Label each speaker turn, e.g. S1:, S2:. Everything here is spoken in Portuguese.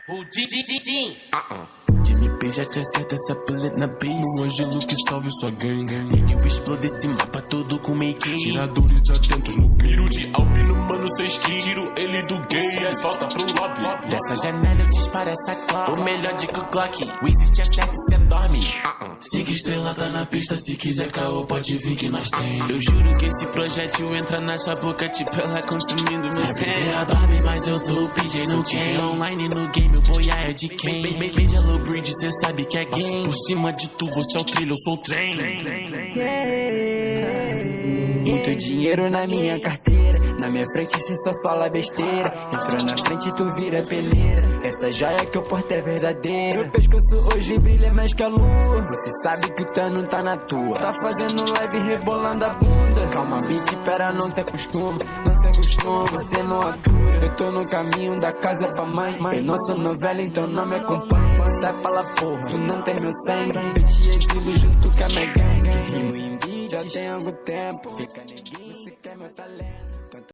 S1: O Didi.
S2: MP já te acerta essa bullet na base. Um Angelo que salve sua gang. E eu explodo esse mapa todo com make. Tiradores atentos no miro de albino, mano, cê skin. Tiro ele do game, volta pro lobby. Dessa janela eu disparo essa clock. O melhor de que o Glock. O Easy te acerta e cê dorme. Siga estrela, tá na pista. Se quiser caô, pode vir que nós tem. Eu juro que esse projétil entra na sua boca, tipo ela consumindo meu sangue. É a Barbie, mas eu sou o PJ, não quem. Online no game, o boia é de quem. Bem Yellow Bridge, cê sabe que é game. Por cima de tu, você é o trilho, eu sou o trem.
S3: Muito dinheiro na minha carteira. Na minha frente cê só fala besteira. Entrou na frente tu vira peneira. Essa joia que eu porto é verdadeira. Meu pescoço hoje brilha mais que a lua. Você sabe que o Tano tá na tua. Tá fazendo live rebolando a bunda. Calma bitch, pera, não se acostuma. Não se acostuma, você não atura. Eu tô no caminho da casa pra mãe. Eu não sou novela, então não me acompanha. Sai pra lá porra, tu não tem meu sangue. Eu te exilo junto com a minha gang. Rimo em beat, já tem algum tempo. Fica ninguém, você quer meu talento.